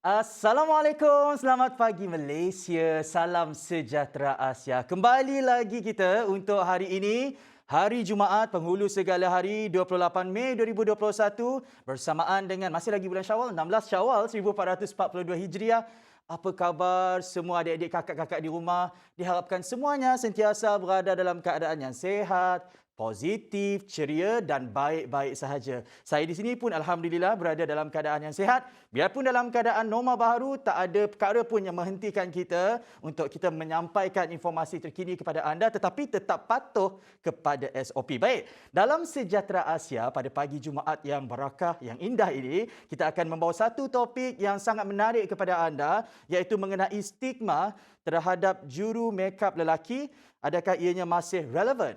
Assalamualaikum, selamat pagi Malaysia, salam sejahtera Asia. Kembali lagi kita untuk hari ini, hari Jumaat penghulu segala hari 28 Mei 2021 bersamaan dengan masih lagi bulan Syawal, 16 Syawal 1442 Hijriah. Apa khabar semua adik-adik kakak-kakak di rumah? Diharapkan semuanya sentiasa berada dalam keadaan yang sihat, positif, ceria dan baik-baik sahaja. Saya di sini pun alhamdulillah berada dalam keadaan yang sihat. Biarpun dalam keadaan norma baharu, tak ada perkara pun yang menghentikan kita untuk kita menyampaikan informasi terkini kepada anda tetapi tetap patuh kepada SOP. Baik, dalam Sejahtera Asia pada pagi Jumaat yang barakah, yang indah ini, kita akan membawa satu topik yang sangat menarik kepada anda iaitu mengenai stigma terhadap juru makeup lelaki. Adakah ianya masih relevan?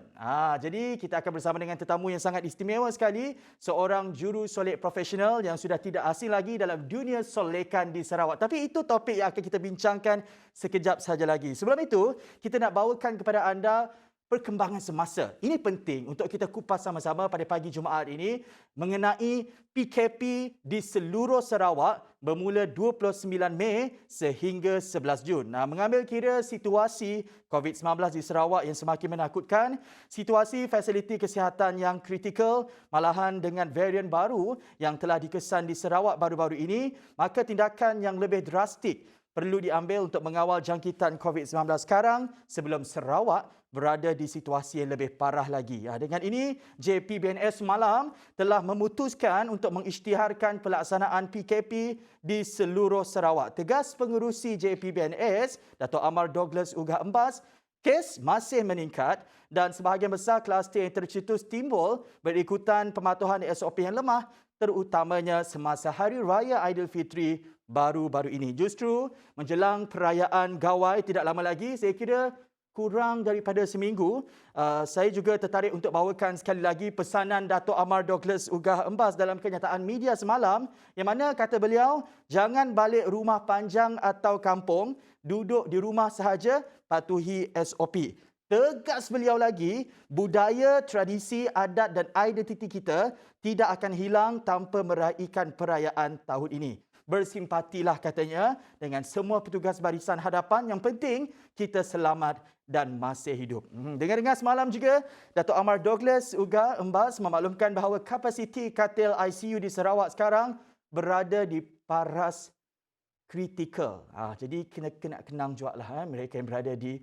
Jadi kita akan bersama dengan tetamu yang sangat istimewa sekali, seorang juru solek profesional yang sudah tidak asing lagi dalam dunia solekan di Sarawak. Tapi itu topik yang akan kita bincangkan sekejap sahaja lagi. Sebelum itu, kita nak bawakan kepada anda perkembangan semasa. Ini penting untuk kita kupas sama-sama pada pagi Jumaat ini mengenai PKP di seluruh Sarawak bermula 29 Mei sehingga 11 Jun. Mengambil kira situasi COVID-19 di Sarawak yang semakin menakutkan, situasi fasiliti kesihatan yang kritikal, malahan dengan varian baru yang telah dikesan di Sarawak baru-baru ini, maka tindakan yang lebih drastik perlu diambil untuk mengawal jangkitan COVID-19 sekarang sebelum Sarawak berada di situasi yang lebih parah lagi. Dengan ini, JPBNS semalam telah memutuskan untuk mengisytiharkan pelaksanaan PKP di seluruh Sarawak. Tegas pengerusi JPBNS, Dato' Amar Douglas Ugah Embas, kes masih meningkat dan sebahagian besar kluster yang tercetus timbul berikutan pematuhan SOP yang lemah, terutamanya semasa Hari Raya Aidilfitri baru-baru ini. Justru menjelang perayaan Gawai tidak lama lagi, saya kira kurang daripada seminggu, saya juga tertarik untuk bawakan sekali lagi pesanan Dato' Amar Douglas Ugah Embas dalam kenyataan media semalam yang mana kata beliau, jangan balik rumah panjang atau kampung, duduk di rumah sahaja, patuhi SOP. Tegas beliau lagi, budaya, tradisi, adat dan identiti kita tidak akan hilang tanpa meraihkan perayaan tahun ini. Bersimpatilah katanya dengan semua petugas barisan hadapan. Yang penting kita selamat dan masih hidup. Dengar-dengar semalam juga, Dato' Amar Douglas Ugah Embas memaklumkan bahawa kapasiti katil ICU di Sarawak sekarang berada di paras kritikal. Jadi kena kenang jugalah mereka yang berada di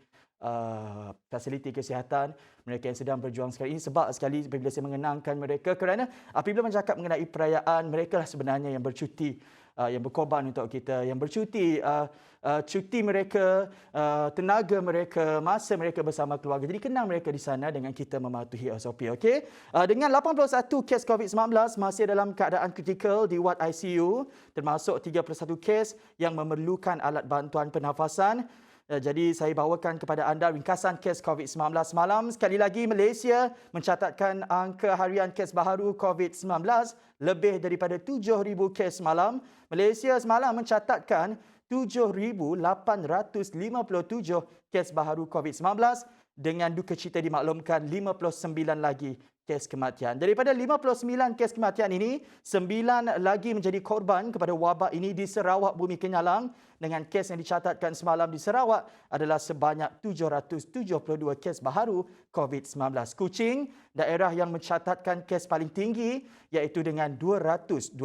fasiliti kesihatan, mereka yang sedang berjuang sekarang ini. Sebab sekali apabila saya mengenangkan mereka kerana apabila bercakap mengenai perayaan, mereka lah sebenarnya yang bercuti, yang berkorban untuk kita, yang bercuti, cuti mereka, tenaga mereka, masa mereka bersama keluarga. Jadi kenang mereka di sana dengan kita mematuhi SOP. Okay? Dengan 81 kes COVID-19 masih dalam keadaan kritikal di wad ICU, termasuk 31 kes yang memerlukan alat bantuan pernafasan. Jadi saya bawakan kepada anda ringkasan kes COVID-19 semalam. Sekali lagi, Malaysia mencatatkan angka harian kes baharu COVID-19 lebih daripada 7,000 kes semalam. Malaysia semalam mencatatkan 7,857 kes baharu COVID-19 dengan duka cita dimaklumkan 59 lagi kes kematian. Daripada 59 kes kematian ini, 9 lagi menjadi korban kepada wabak ini di Sarawak Bumi Kenyalang dengan kes yang dicatatkan semalam di Sarawak adalah sebanyak 772 kes baharu COVID-19. Kuching, daerah yang mencatatkan kes paling tinggi iaitu dengan 229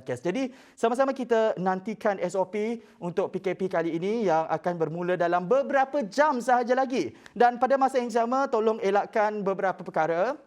kes. Jadi sama-sama kita nantikan SOP untuk PKP kali ini yang akan bermula dalam beberapa jam sahaja lagi. Dan pada masa yang sama, tolong elakkan beberapa perkara.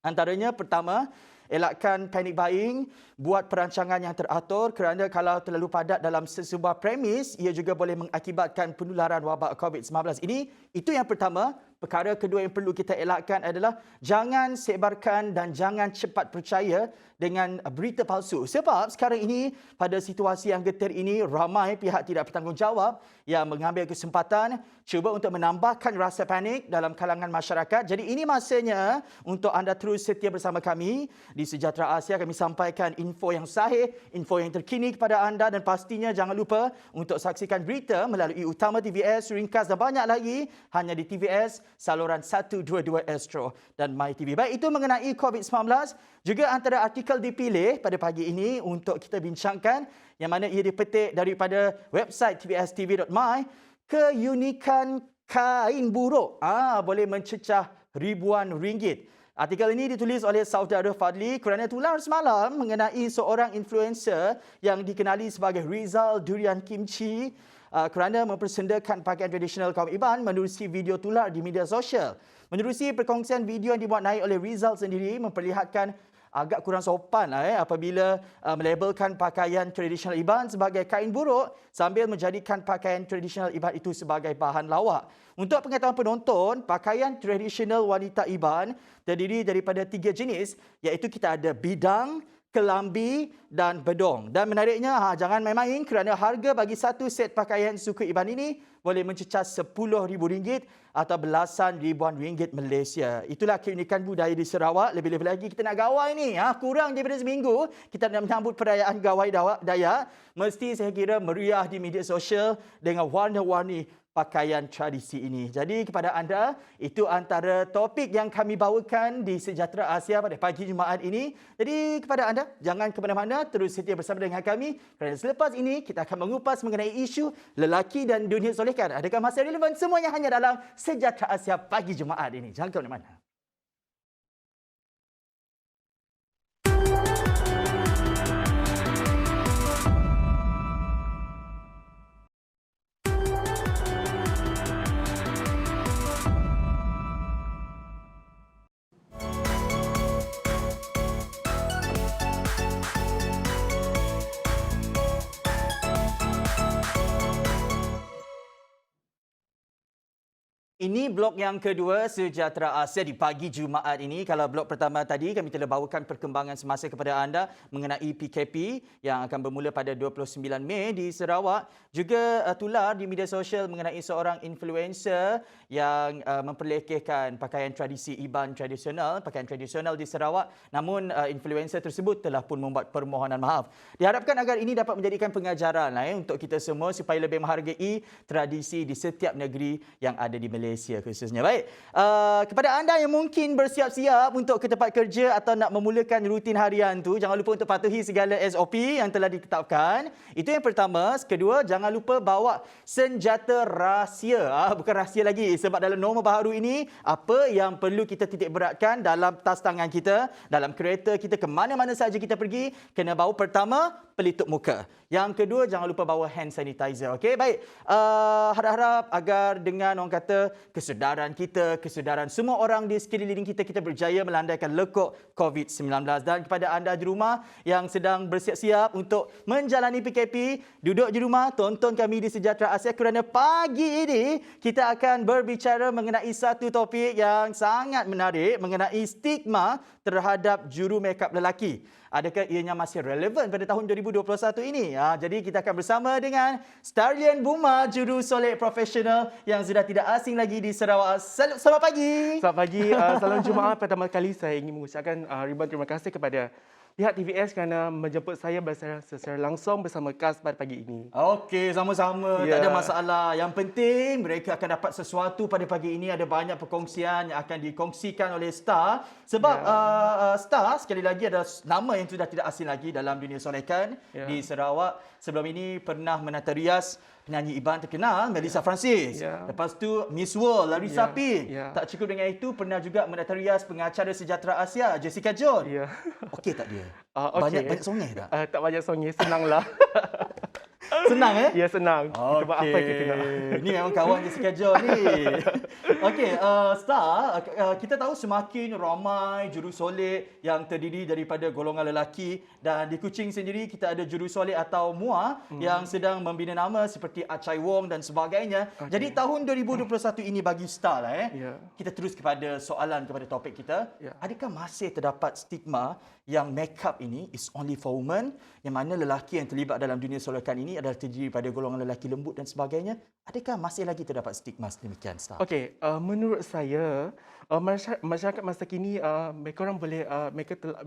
Antaranya pertama, elakkan panic buying, buat perancangan yang teratur kerana kalau terlalu padat dalam sesebuah premis, ia juga boleh mengakibatkan penularan wabak COVID-19 ini. Itu yang pertama. Perkara kedua yang perlu kita elakkan adalah jangan sebarkan dan jangan cepat percaya dengan berita palsu. Sebab sekarang ini pada situasi yang getir ini ramai pihak tidak bertanggungjawab yang mengambil kesempatan cuba untuk menambahkan rasa panik dalam kalangan masyarakat. Jadi ini masanya untuk anda terus setia bersama kami di Sejahtera Asia. Kami sampaikan info yang sahih, info yang terkini kepada anda dan pastinya jangan lupa untuk saksikan berita melalui Utama TVS, Ringkas dan banyak lagi hanya di TVS saluran 122 Astro dan MyTV. Baik, itu mengenai COVID-19. Juga antara artikel dipilih pada pagi ini untuk kita bincangkan yang mana ia dipetik daripada website tvstv.my, keunikan kain buruk boleh mencecah ribuan ringgit. Artikel ini ditulis oleh saudara Fadli kerana tular semalam mengenai seorang influencer yang dikenali sebagai Rizal Durian Kimchi kerana mempersendakan pakaian tradisional kaum Iban menerusi video tular di media sosial. Menerusi perkongsian video yang dibuat naik oleh Rizal sendiri memperlihatkan agak kurang sopan apabila melabelkan pakaian tradisional Iban sebagai kain buruk sambil menjadikan pakaian tradisional Iban itu sebagai bahan lawak. Untuk pengetahuan penonton, pakaian tradisional wanita Iban terdiri daripada 3 jenis, iaitu kita ada bidang, kelambi dan bedong. Dan menariknya, jangan main-main kerana harga bagi satu set pakaian suku Iban ini boleh mencecah RM10,000 atau belasan ribuan ringgit Malaysia. Itulah keunikan budaya di Sarawak. Lebih-lebih lagi kita nak gawai ni. Kurang daripada seminggu kita nak menyambut perayaan Gawai Dayak. Mesti saya kira meriah di media sosial dengan warna-warni pakaian tradisi ini. Jadi kepada anda, itu antara topik yang kami bawakan di Sejahtera Asia pada pagi Jumaat ini. Jadi kepada anda, jangan ke mana-mana, terus setia bersama dengan kami kerana selepas ini kita akan mengupas mengenai isu lelaki dan dunia solekan. Adakah masih relevan? Semuanya hanya dalam Sejahtera Asia pagi Jumaat ini. Jangan ke mana-mana. Ini blok yang kedua Sejahtera Asia di pagi Jumaat ini. Kalau blok pertama tadi kami telah bawakan perkembangan semasa kepada anda mengenai PKP yang akan bermula pada 29 Mei di Sarawak. Juga tular di media sosial mengenai seorang influencer yang memperlekehkan pakaian tradisi Iban tradisional, pakaian tradisional di Sarawak. Namun influencer tersebut telah pun membuat permohonan maaf. Diharapkan agar ini dapat menjadikan pengajaran untuk kita semua supaya lebih menghargai tradisi di setiap negeri yang ada di Malaysia khususnya. Baik, kepada anda yang mungkin bersiap-siap untuk ke tempat kerja atau nak memulakan rutin harian tu, jangan lupa untuk patuhi segala SOP yang telah ditetapkan. Itu yang pertama. Kedua, jangan lupa bawa senjata rahsia. Bukan rahsia lagi sebab dalam norma baharu ini, apa yang perlu kita titik beratkan dalam tas tangan kita, dalam kereta kita, ke mana-mana saja kita pergi, kena bawa pertama pelitup muka. Yang kedua, jangan lupa bawa hand sanitizer. Okey, baik. Harap-harap agar dengan orang kata kesedaran kita, kesedaran semua orang di sekeliling kita, kita berjaya melandaikan lekuk COVID-19. Dan kepada anda di rumah yang sedang bersiap-siap untuk menjalani PKP, duduk di rumah, tonton kami di Sejahtera Asia kerana pagi ini kita akan berbicara mengenai satu topik yang sangat menarik mengenai stigma terhadap juru makeup lelaki. Adakah ianya masih relevan pada tahun 2021 ini? Jadi kita akan bersama dengan Starlian Buma, juru solek profesional yang sudah tidak asing lagi di Sarawak. Selamat pagi. Selamat pagi. Salam Jumaat. Pertama kali saya ingin mengucapkan ribuan terima kasih kepada pihak TVS kerana menjemput saya secara langsung bersama KAS pada pagi ini. Okey, sama-sama. Tak ada masalah. Yang penting mereka akan dapat sesuatu pada pagi ini. Ada banyak perkongsian yang akan dikongsikan oleh Star. Sebab Star sekali lagi adalah nama yang sudah tidak asing lagi dalam dunia solekan di Sarawak. Sebelum ini pernah menata rias penyanyi Iban terkenal Melissa Francis. Lepas tu Miss World Larissa Pin. Tak cukup dengan itu, pernah juga menata rias pengacara Sejahtera Asia Jessica John. Okey tak dia? Banyak songeh tak? Tak banyak songeh, senanglah. Senang Ya, senang. Kita buat apa kita nak. Ni memang kawan Jessica John ni. Okey, Star, kita tahu semakin ramai jurusolek yang terdiri daripada golongan lelaki, dan di Kuching sendiri kita ada jurusolek atau MUA yang sedang membina nama seperti Achai Wong dan sebagainya. Jadi tahun 2021 ini bagi Star kita terus kepada soalan, kepada topik kita. Adakah masih terdapat stigma yang makeup ini is only for women, yang mana lelaki yang terlibat dalam dunia solekan ini adalah terdiri pada golongan lelaki lembut dan sebagainya? Adakah masih lagi terdapat stigma sedemikian, Star? Okey, menurut saya masyarakat masa kini mereka orang boleh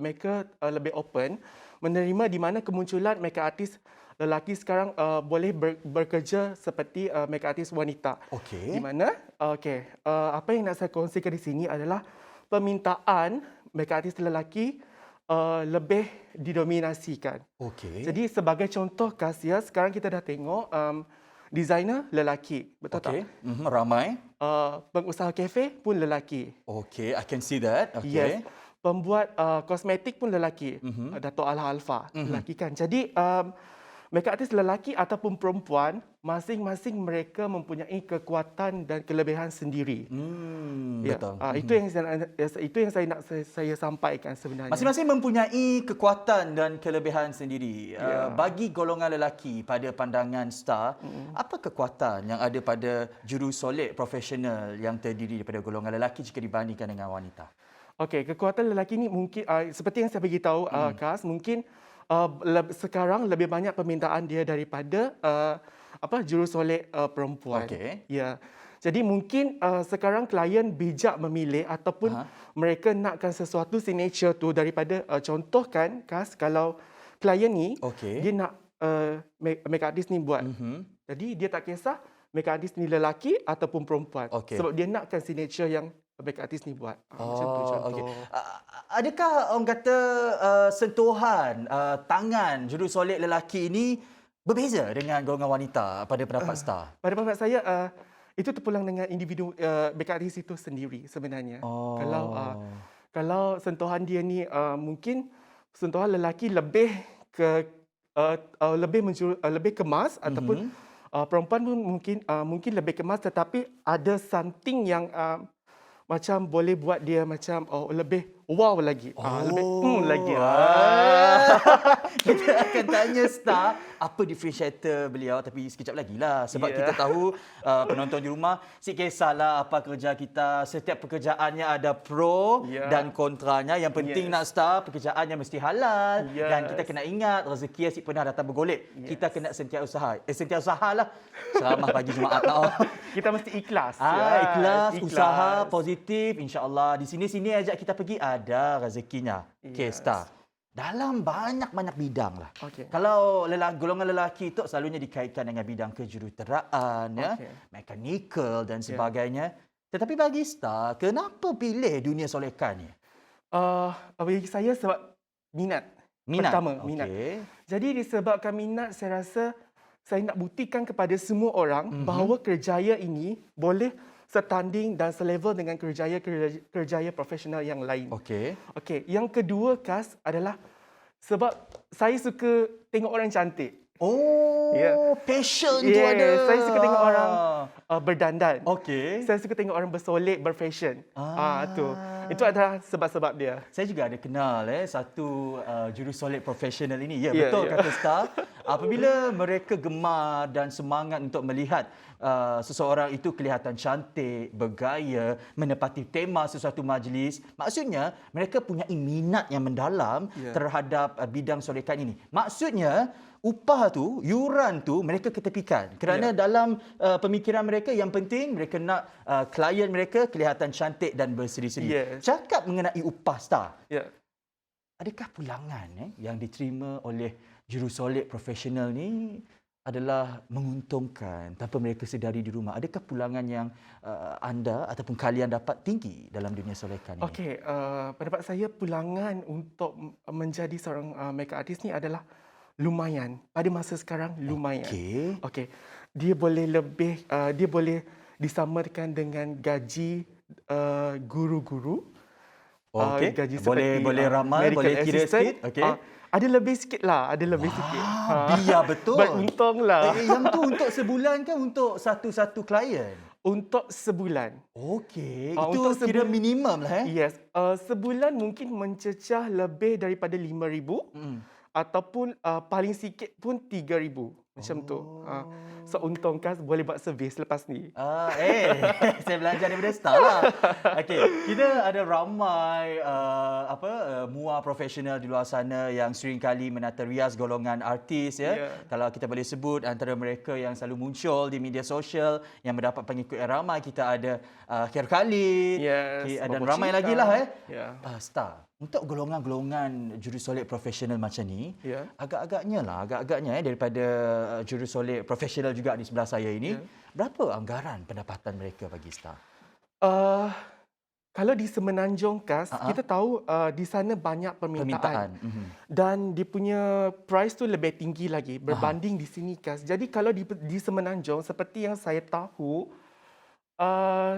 mereka lebih open menerima di mana kemunculan makeup artist lelaki sekarang boleh bekerja seperti makeup artist wanita. Di Okey. mana apa yang nak saya kongsikan di sini adalah permintaan makeup artist lelaki lebih didominasikan. Okey. Jadi sebagai contoh Kasia, sekarang kita dah tengok designer lelaki, betul tak? Okey. Ramai. Pengusaha kafe pun lelaki. Okey, I can see that. Yes. Okey. Pembuat kosmetik pun lelaki. Dato' Alha-Alfa, lelaki kan. Jadi makeup artist lelaki ataupun perempuan, masing-masing mereka mempunyai kekuatan dan kelebihan sendiri. Ya, Betul. itu yang saya nak saya sampaikan sebenarnya. Masing-masing mempunyai kekuatan dan kelebihan sendiri. Ya. Bagi golongan lelaki pada pandangan Star, apa kekuatan yang ada pada jurusolek profesional yang terdiri daripada golongan lelaki jika dibandingkan dengan wanita? Okey, kekuatan lelaki ni mungkin seperti yang saya bagi tahu Kas, mungkin sekarang lebih banyak permintaan dia daripada jurusolek perempuan. Okey. Ya. Jadi mungkin sekarang klien bijak memilih ataupun mereka nakkan sesuatu signature tu daripada contohkan Kas, kalau klien ni Okey. dia nak makeup artist ni buat. Jadi dia tak kisah makeup artist ni lelaki ataupun perempuan. Okey. Sebab dia nakkan signature yang makeup artist ni buat. Macam tu contoh. Okey. Adakah orang kata sentuhan tangan jurusolek lelaki ini berbeza dengan golongan wanita pada pendapat Star? Pada pendapat saya itu terpulang dengan individu makeup artist itu sendiri sebenarnya. Kalau sentuhan dia ni mungkin sentuhan lelaki lebih ke lebih kemas ataupun perempuan pun mungkin lebih kemas, tetapi ada something yang macam boleh buat dia macam lebih wow lagi. Lebih lagi. Kita akan tanya Star apa differentiator beliau, tapi sekejap lagi lah. Sebab kita tahu penonton di rumah, si kisahlah apa kerja kita. Setiap pekerjaannya ada pro dan kontranya. Yang penting nak Star, pekerjaannya mesti halal. Dan kita kena ingat, rezeki asyik pernah datang bergolek. Kita kena sentiasa usaha. Sentiasa usaha lah. Ceramah pagi Jumaat lah. Kita mesti ikhlas. Ikhlas, usaha positif, insya-Allah. Di sini-sini ajak kita pergi ada rezekinya. Okey, Star. Dalam banyak-banyak bidang lah. Kalau golongan lelaki itu selalunya dikaitkan dengan bidang kejuruteraan, mekanikal dan sebagainya. Tetapi bagi Star, kenapa pilih dunia solekan ni? Bagi saya sebab minat. Pertama, minat. Jadi disebabkan minat, saya rasa saya nak buktikan kepada semua orang bahawa kerjaya ini boleh setanding dan selevel dengan kerjaya profesional yang lain. Okey. Yang kedua, Kas, adalah sebab saya suka tengok orang cantik. Passion tu ada. Saya suka tengok orang berdandan. Saya suka tengok orang bersolek, berfashion. Itu adalah sebab-sebab dia. Saya juga ada kenal satu jurusolek profesional ini. Betul kata Star. Apabila mereka gemar dan semangat untuk melihat seseorang itu kelihatan cantik, bergaya, menepati tema sesuatu majlis, maksudnya mereka punya minat yang mendalam terhadap bidang solekan ini. Maksudnya upah tu, yuran tu mereka ketepikan. Kerana dalam pemikiran mereka yang penting mereka nak klien mereka kelihatan cantik dan berseri-seri. Cakap mengenai upah Star. Adakah pulangan yang diterima oleh jurusolek profesional ni adalah menguntungkan tanpa mereka sedari di rumah? Adakah pulangan yang anda ataupun kalian dapat tinggi dalam dunia solekan ini? Pendapat saya pulangan untuk menjadi seorang makeup artist ni adalah lumayan. Pada masa sekarang lumayan. Dia boleh disamakan dengan gaji guru-guru. Gaji seperti boleh ramal, boleh kira sikit. Ada lebih sikit lah, Biar betul. Beruntunglah. Yang tu untuk sebulan kan untuk satu-satu klien? Untuk sebulan. Itu kira minimum lah. Yes. Sebulan mungkin mencecah lebih daripada 5,000 ataupun paling sikit pun 3,000. Macam tu. So untung Kas boleh buat servis lepas ni. Saya belajar daripada Star lah. Okey, kita ada ramai mua profesional di luar sana yang sering kali menata rias golongan artis ya. Ya. Kalau kita boleh sebut antara mereka yang selalu muncul di media sosial yang mendapat pengikut yang ramai, kita ada Khair Khalid, Yes, dan Bobo ramai Cinta. lagi lah Ya. Star. Untuk golongan-golongan jurusolek profesional macam ni, Ya. agak-agaknya daripada jurusolek profesional juga di sebelah saya ini, berapa anggaran pendapatan mereka bagi Star? Kalau di Semenanjung Kas, kita tahu di sana banyak permintaan. Dan dia punya price tu lebih tinggi lagi berbanding di sini Kas. Jadi kalau di Semenanjung, seperti yang saya tahu,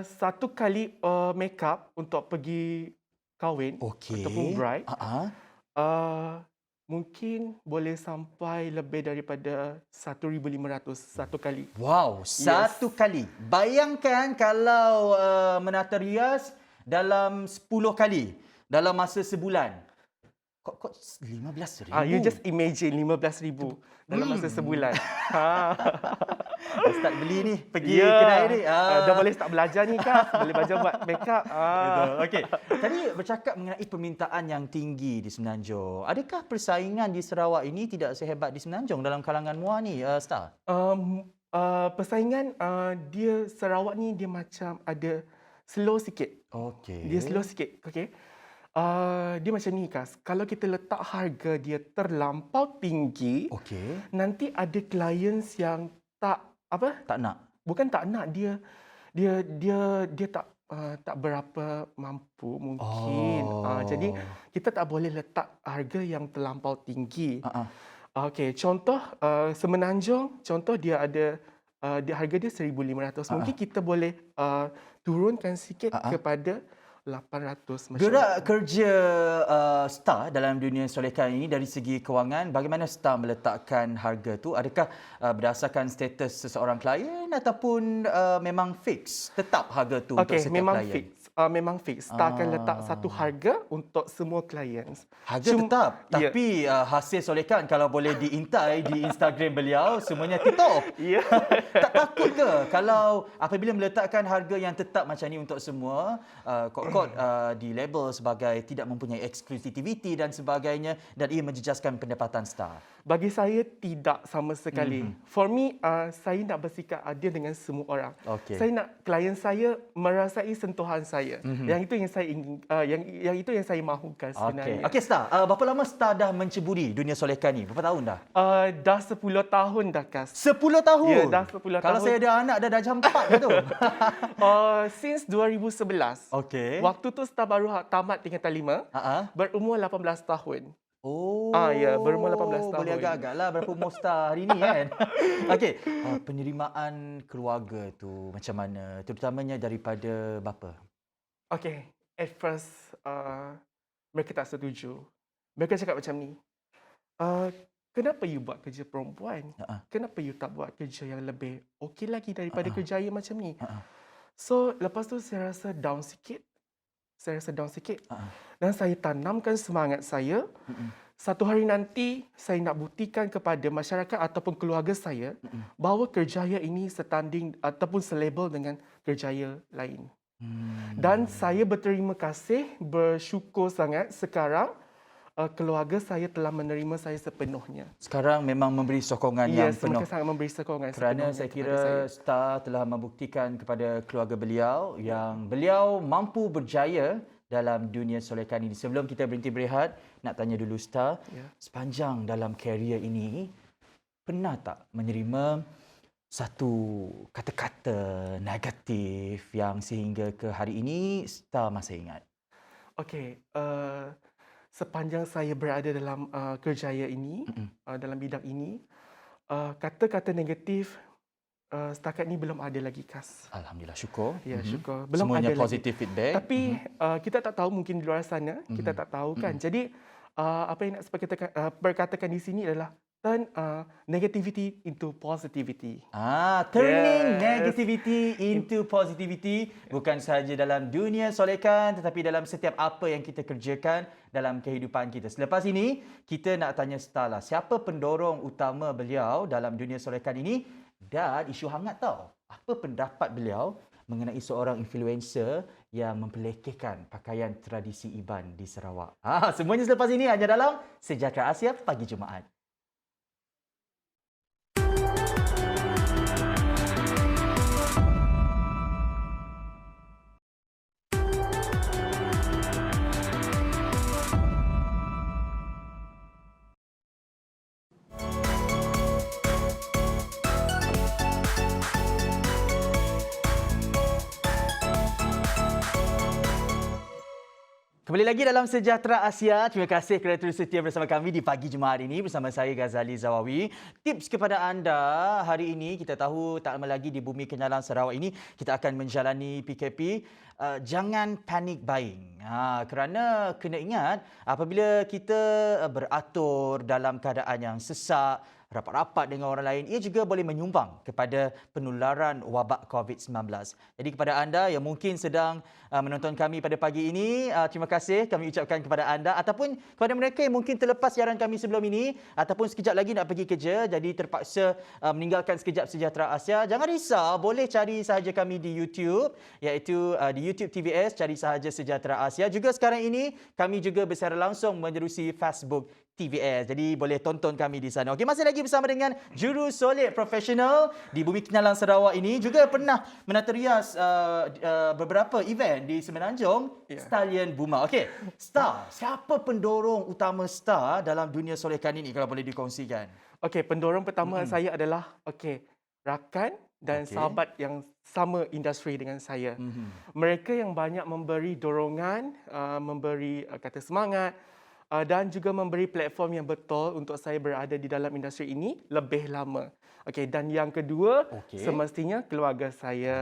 satu kali make up untuk pergi kahwin ataupun bride, mungkin boleh sampai lebih daripada 1,500 satu kali. Wow, satu kali. Bayangkan kalau menata rias dalam 10 kali dalam masa sebulan. Kok 15,000? You just imagine 15,000 dalam masa sebulan. Start beli ni, pergi kedai ni. Dah boleh start belajar ni Kak. Boleh belajar buat make up. Betul. Okey. Tadi bercakap mengenai permintaan yang tinggi di Semenanjung. Adakah persaingan di Sarawak ini tidak sehebat di Semenanjung dalam kalangan mua ni, Star? Persaingan dia Sarawak ni dia macam ada slow sikit. Okey. Dia slow sikit. Okey. Dia macam ni Kas. Kalau kita letak harga dia terlampau tinggi, nanti ada clients yang tak nak. Bukan tak nak, dia tak berapa mampu mungkin. Jadi kita tak boleh letak harga yang terlampau tinggi. Okey, contoh Semenanjung, contoh dia ada harga dia 1,500. Mungkin kita boleh turunkan sikit kepada 800 macam Gerak kerja Star dalam dunia solekan ini dari segi kewangan, bagaimana Star meletakkan harga tu? Adakah berdasarkan status seseorang klien ataupun memang fix tetap harga tu untuk setiap memang klien? Memang fix. Star akan letak satu harga untuk semua clients. Harga tetap, tapi hasil solekan kalau boleh diintai di Instagram beliau semuanya tip-top. Tak takut ke kalau apabila meletakkan harga yang tetap macam ni untuk semua, kod-kod di label sebagai tidak mempunyai exclusivity dan sebagainya, dan ia menjejaskan pendapatan Star? Bagi saya tidak sama sekali. For me, saya nak bersikap adil dengan semua orang. Saya nak klien saya merasai sentuhan saya. Yang itu yang saya ingin, yang itu yang saya mahukan sebenarnya. Okey Star, berapa lama Star dah menceburi dunia solekan ni? Berapa tahun dah? Dah 10 tahun dah Kas. 10 tahun? Ya, dah 10 tahun. Kalau saya ada anak dah jam 4 dah tu. Since 2011. Waktu tu Star baru tamat tingkatan 5, berumur 18 tahun. Berumur 18 tahun. Boleh agak-agaklah berapa umur Star hari ni kan. Okey, penerimaan keluarga tu macam mana? Terutamanya daripada bapa. Okey, at first mereka tak setuju. Mereka cakap macam ni. Kenapa you buat kerja perempuan? Kenapa you tak buat kerja yang lebih okey lagi daripada kerjaya macam ni? So, lepas tu saya rasa down sikit. Dan saya tanamkan semangat saya. Satu hari nanti saya nak buktikan kepada masyarakat ataupun keluarga saya bahawa kerjaya ini setanding ataupun selabel dengan kerjaya lain. Dan saya berterima kasih, bersyukur sangat sekarang keluarga saya telah menerima saya sepenuhnya. Sekarang memang memberi sokongan yang penuh. Mereka sangat memberi sokongan. Kerana saya kira Star telah membuktikan kepada keluarga beliau yang beliau mampu berjaya dalam dunia solekan ini. Sebelum kita berhenti berehat, nak tanya dulu Star, sepanjang dalam karier ini, pernah tak menerima satu kata-kata negatif yang sehingga ke hari ini Star masih ingat? Okey, sepanjang saya berada dalam kerjaya ini, dalam bidang ini, kata-kata negatif setakat ni belum ada lagi Kas. Alhamdulillah, syukur. Ya, syukur. Belum semuanya ada positif lagi feedback. Tapi kita tak tahu, mungkin di luar sana kita tak tahu kan. Jadi apa yang nak berkatakan di sini adalah turn negativity into positivity. Turning Yes. negativity into positivity bukan sahaja dalam dunia solekan tetapi dalam setiap apa yang kita kerjakan dalam kehidupan kita. Selepas ini, kita nak tanya Star lah, siapa pendorong utama beliau dalam dunia solekan ini dan isu hangat tau. Apa pendapat beliau mengenai seorang influencer yang memperlekehkan pakaian tradisi Iban di Sarawak. Semuanya selepas ini hanya dalam Sejahtera Asia Pagi Jumaat. Kembali lagi dalam Sejahtera Asia. Terima kasih kerana terus setia bersama kami di pagi Jumaat ini bersama saya Ghazali Zawawi. Tips kepada anda hari ini, kita tahu tak lama lagi di Bumi Kenyalan Sarawak ini kita akan menjalani PKP. Jangan panic buying. Kerana kena ingat apabila kita beratur dalam keadaan yang sesak, rapat-rapat dengan orang lain, ia juga boleh menyumbang kepada penularan wabak COVID-19. Jadi kepada anda yang mungkin sedang menonton kami pada pagi ini, terima kasih kami ucapkan kepada anda ataupun kepada mereka yang mungkin terlepas siaran kami sebelum ini ataupun sekejap lagi nak pergi kerja jadi terpaksa meninggalkan sekejap Sejahtera Asia. Jangan risau, boleh cari sahaja kami di YouTube, iaitu di YouTube TVS, cari sahaja Sejahtera Asia. Juga sekarang ini kami juga bersiaran langsung menerusi Facebook TVS. Jadi boleh tonton kami di sana. Okey, masih lagi bersama dengan juru solek profesional di Bumi Kenyalan Sarawak ini. Juga pernah menata rias beberapa event di Semenanjung, Stallion Buma. Okey, Star, siapa pendorong utama Star dalam dunia solekan ini kalau boleh dikongsikan? Okey, pendorong pertama saya adalah rakan dan sahabat yang sama industri dengan saya. Mereka yang banyak memberi dorongan, memberi kata semangat, dan juga memberi platform yang betul untuk saya berada di dalam industri ini lebih lama. Okey, dan yang kedua, semestinya keluarga saya.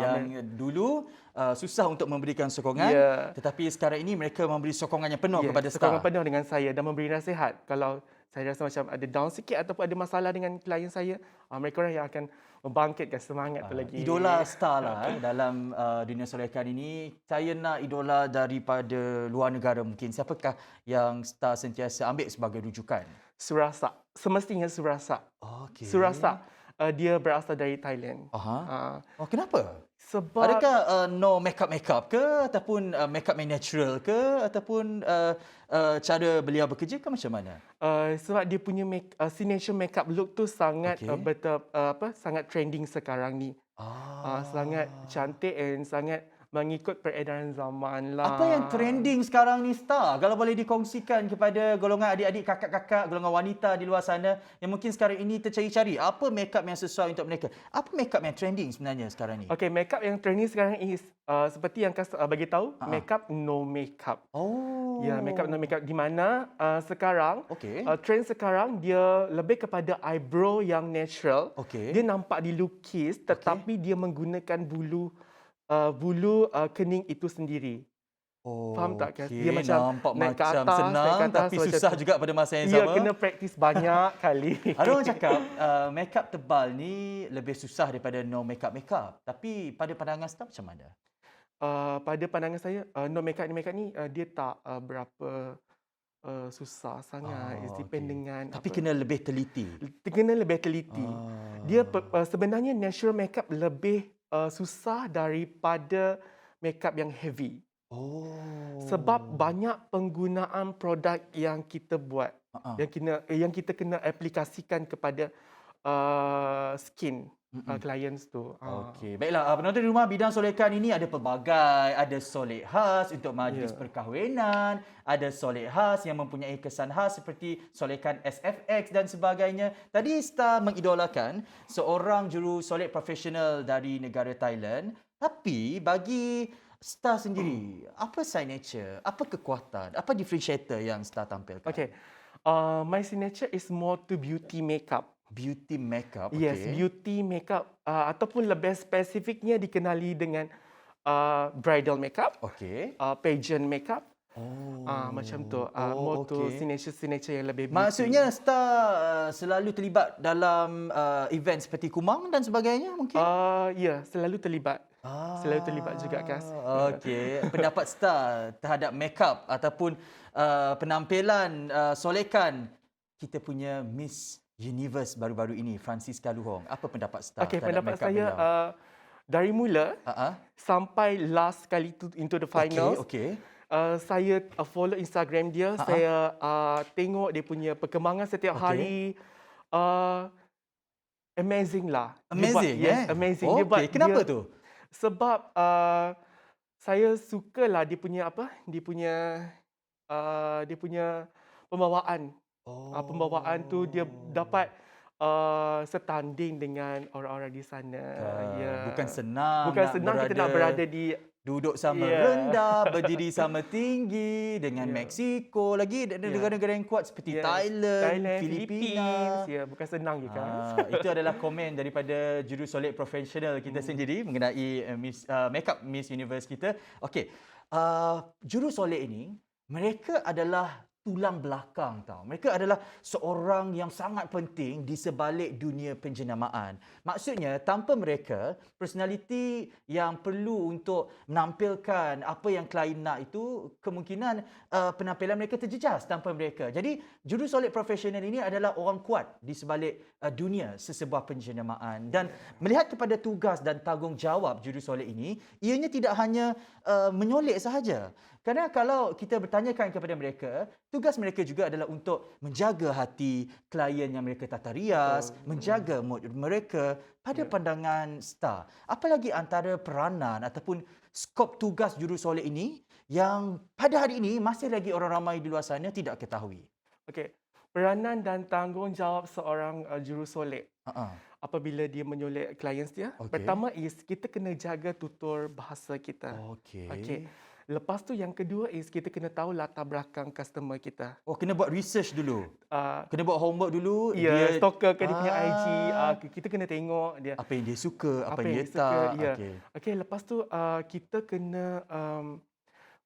Yang dulu susah untuk memberikan sokongan, tetapi sekarang ini mereka memberi sokongan yang penuh kepada Star. Sokongan penuh dengan saya dan memberi nasihat. Kalau saya rasa macam ada down sikit ataupun ada masalah dengan klien saya, mereka orang yang akan membangkitkan semangat tu lagi. Idola Star lah dalam dunia solekan ini. Saya nak idola daripada luar negara mungkin. Siapakah yang Star sentiasa ambil sebagai rujukan? Surasa. Semestinya Surasa. Okey. Surasa. Dia berasal dari Thailand. Kenapa? Sebab Adakah no makeup ke ataupun makeup yang natural ke ataupun cara beliau bekerja ke macam mana? Sebab dia punya signature makeup look tu sangat sangat trending sekarang ni. Sangat cantik dan sangat mengikut peredaran zaman lah. Apa yang trending sekarang ni, Star? Kalau boleh dikongsikan kepada golongan adik-adik, kakak-kakak, golongan wanita di luar sana yang mungkin sekarang ini tercari-cari apa makeup yang sesuai untuk mereka. Apa makeup yang trending sebenarnya sekarang ni? Okey, makeup yang trending sekarang is seperti yang Kas bagi tahu, makeup no makeup. Ya, makeup no makeup di mana sekarang trend sekarang dia lebih kepada eyebrow yang natural. Dia nampak dilukis tetapi dia menggunakan bulu kening itu sendiri. Faham tak, Kas? Dia macam nampak naik ke macam atas, senang naik ke atas, tapi macam susah tu. juga pada masa yang Ya, sama. kena praktis banyak kali. Ada orang cakap makeup tebal ni lebih susah daripada no makeup. Tapi pada pandangan Star macam mana? Pada pandangan saya, no makeup ni dia tak berapa susah sangat. It depend dengan Tapi kena lebih teliti. Kena lebih teliti. Dia sebenarnya natural makeup lebih susah daripada makeup yang heavy. Sebab banyak penggunaan produk yang kita buat, yang kita kena aplikasikan kepada skin clients tu. Okey, baiklah penonton di rumah, bidang solekan ini ada pelbagai. Ada solek khas untuk majlis perkahwinan, ada solek khas yang mempunyai kesan khas seperti solekan SFX dan sebagainya. Tadi Star mengidolakan seorang juru solek profesional dari negara Thailand, tapi bagi Star sendiri, apa signature, apa kekuatan, apa differentiator yang Star tampilkan? Okay, my signature is more to beauty makeup. Beauty makeup. Yes, beauty makeup ataupun lebih spesifiknya dikenali dengan bridal makeup, pageant makeup Macam tu. Oh, More to okey. signature yang lebih beauty. Maksudnya Star selalu terlibat dalam event seperti kumang dan sebagainya mungkin? Ya, selalu terlibat. Selalu terlibat juga, Kas. Okey. Pendapat Star terhadap makeup ataupun penampilan solekan kita punya Miss Universe baru-baru ini, Francisca Luhong. Apa pendapat Star Okey, terhadap pendapat makeup saya beliau? dari mula Ha. sampai last kali into the Okey, finals, okey. saya follow Instagram dia, saya tengok dia punya perkembangan setiap Okey. hari. Uh, Amazing lah. Amazing, yes, amazing. Okey, kenapa dia, tu? sebab saya sukalah dia punya pembawaan. Pembawaan tu dia dapat setanding dengan orang-orang di sana. Ya. Bukan senang Bukan nak senang kita nak berada di duduk sama Ya. rendah, berdiri sama tinggi dengan Ya. Mexico, lagi negara-negara yang kuat seperti Yes, Thailand, Filipina. Philippines. Ya, bukan senang je kan. Itu adalah komen daripada jurusolek profesional kita sendiri mengenai makeup Miss Universe kita. Okey, jurusolek ini mereka adalah tulang belakang tau. Mereka adalah seorang yang sangat penting di sebalik dunia penjenamaan. Maksudnya tanpa mereka, personality yang perlu untuk menampilkan apa yang klien nak itu kemungkinan penampilan mereka terjejas tanpa mereka. Jadi jurusolek profesional ini adalah orang kuat di sebalik dunia sesebuah penjenamaan. Dan melihat kepada tugas dan tanggungjawab jurusolek ini, ianya tidak hanya menyolek sahaja. Kerana kalau kita bertanyakan kepada mereka, tugas mereka juga adalah untuk menjaga hati klien yang mereka tata rias, menjaga mood mereka pada pandangan Star. Apalagi antara peranan ataupun skop tugas jurusolek ini yang pada hari ini masih lagi orang ramai di luar sana tidak ketahui. Okey. Peranan dan tanggungjawab seorang jurusolek apabila dia menyolek klien dia. Okey. Pertama is kita kena jaga tutur bahasa kita. Okey. Lepas tu yang kedua is kita kena tahu latar belakang customer kita. Kena buat research dulu. Kena buat homework dulu. Ya, stalker ke dia punya IG. Kita kena tengok dia. Apa yang dia suka, apa yang yang dia suka. tak. Ya. Okey, lepas tu kita kena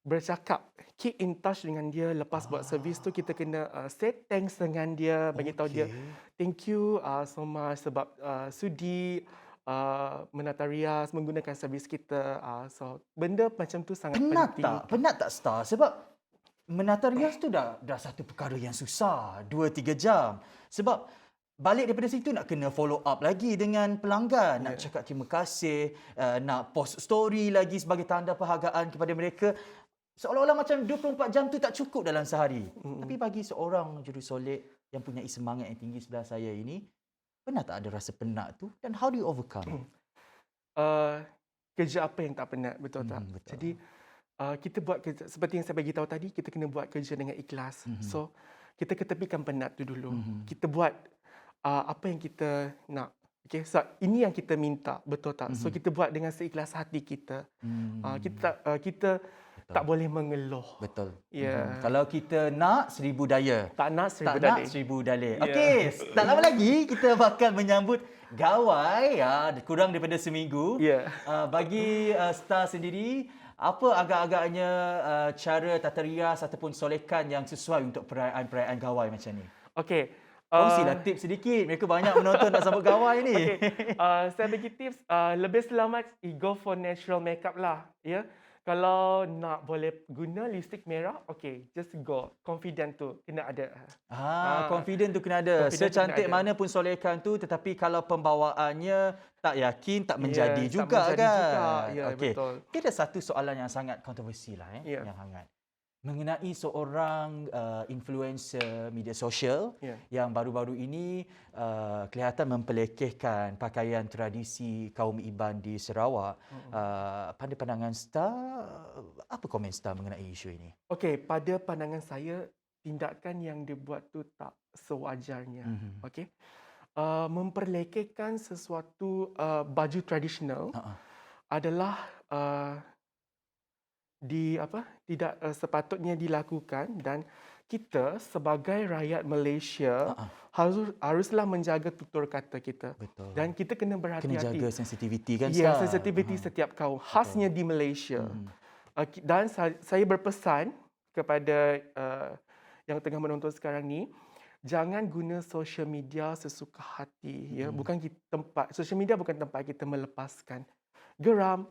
bercakap, keep in touch dengan dia. Lepas buat servis tu kita kena say thanks dengan dia, bagi tahu dia thank you so much sebab sudi menata rias, menggunakan servis kita. So benda macam tu sangat penting. Penat tak Star? Sebab menata rias tu dah satu perkara yang susah, 2-3 jam. Sebab balik daripada situ nak kena follow up lagi dengan pelanggan, nak cakap terima kasih, nak post story lagi sebagai tanda perhargaan kepada mereka. Seolah-olah macam 24 jam tu tak cukup dalam sehari. Tapi bagi seorang jurusolek yang punya semangat yang tinggi sebelah saya ini, pernah tak ada rasa penat tu? Dan how do you overcome? Kerja apa yang tak penat, betul tak? Betul. Jadi kita buat kerja, seperti yang saya bagi tahu tadi, kita kena buat kerja dengan ikhlas. So kita ketepikan penat tu dulu. Kita buat apa yang kita nak. Okay, so ini yang kita minta, betul tak? So kita buat dengan seikhlas hati kita. Kita tak boleh mengeluh. Betul. Ya. Kalau kita nak 1000 daya. Tak nak seribu Tak nak dalih. 1000 dalih. Ya. Okey, tak lama lagi kita bakal menyambut gawai kurang daripada seminggu. Ya. Bagi Star sendiri, apa agak-agaknya cara tata rias ataupun solekan yang sesuai untuk perayaan-perayaan gawai macam ni? Okey. Kongsilah tips sedikit. Mereka banyak menonton nak sambut gawai ni. Okay. Saya bagi tips, lebih selamat go for natural makeup lah. Ya. Kalau nak boleh guna lipstick merah, okay, just go. Confident tu kena ada. Confident tu kena ada. Confident tu Secantik kena ada. mana pun solekan tu, tetapi kalau pembawaannya tak yakin, tak menjadi tak juga menjadi kan. juga. Ya, Okey. betul. Ada satu soalan yang sangat kontroversi lah, Ya. yang hangat. Mengenai seorang influencer media sosial yang baru-baru ini kelihatan mempelekehkan pakaian tradisi kaum Iban di Sarawak. Pada pandangan Star, apa komen Star mengenai isu ini? Okey, pada pandangan saya, tindakan yang dia buat tu tak sewajarnya. Okey. Memperlekehkan sesuatu baju tradisional adalah tidak sepatutnya dilakukan, dan kita sebagai rakyat Malaysia haruslah menjaga tutur kata kita. Betul. Dan kita kena berhati-hati. Kena jaga sensitiviti kan Ya, Star? sensitiviti setiap kaum, khasnya di Malaysia. Dan saya berpesan kepada yang tengah menonton sekarang ni, jangan guna social media sesuka hati, ya. Bukan social media bukan tempat kita melepaskan geram,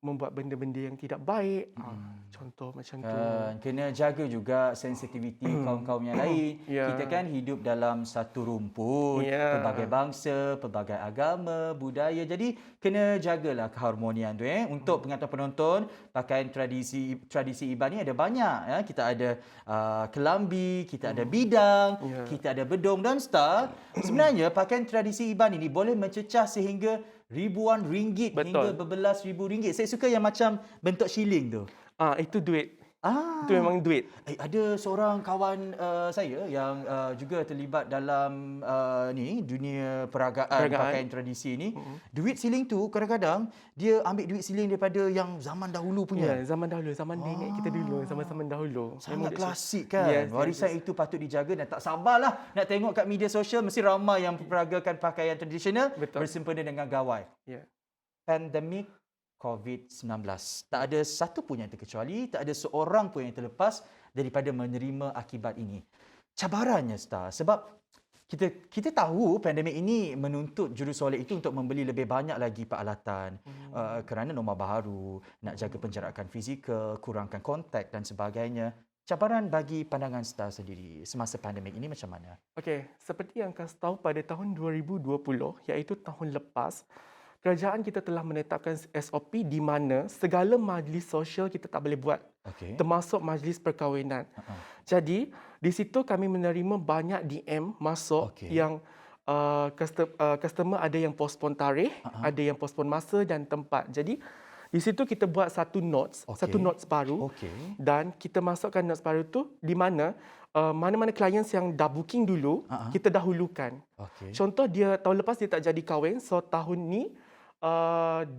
membuat benda-benda yang tidak baik. Contoh macam tu. Kena jaga juga sensitiviti kaum-kaum yang lain. Ya. Kita kan hidup dalam satu rumpun, Ya. pelbagai bangsa, pelbagai agama, budaya. Jadi kena jagalah keharmonian tu. Untuk penonton-penonton, pakaian tradisi Iban ni ada banyak. Ya. Kita ada kelambi, kita ada bidang, Ya. kita ada bedong dan star. Sebenarnya pakaian tradisi Iban ini boleh mencecah sehingga ribuan ringgit hingga Betul. berbelas ribu ringgit. Saya suka yang macam bentuk shilling tu. Itu duit. Ah, Itu memang duit. ada seorang kawan saya yang juga terlibat dalam dunia peragaan pakaian tradisi ni. Duit siling tu kadang-kadang dia ambil duit siling daripada yang zaman dahulu punya. Ya, zaman dahulu, zaman nenek kita dulu, zaman-zaman dahulu. Sangat Memang klasik kan. Yes, Warisan itu patut dijaga dan tak sabarlah nak tengok kat media sosial mesti ramai yang peragakan pakaian tradisional Betul. bersempena dengan gawai. Ya. Pandemik COVID-19. Tak ada satu pun yang terkecuali, tak ada seorang pun yang terlepas daripada menerima akibat ini. Cabarannya, Star, sebab kita tahu pandemik ini menuntut jurusolek itu untuk membeli lebih banyak lagi peralatan kerana norma baru, nak jaga penjarakan fizikal, kurangkan kontak dan sebagainya. Cabaran bagi pandangan Star sendiri semasa pandemik ini macam mana? Okey, seperti yang kasih tahu pada tahun 2020, iaitu tahun lepas, kerajaan kita telah menetapkan SOP di mana segala majlis sosial kita tak boleh buat, termasuk majlis perkahwinan. Jadi, di situ kami menerima banyak DM masuk yang customer ada yang postpone tarikh, ada yang postpone masa dan tempat. Jadi, di situ kita buat satu notes baru dan kita masukkan notes baru tu di mana mana-mana klien yang dah booking dulu, kita dahulukan. Contoh dia tahun lepas dia tak jadi kahwin, so tahun ni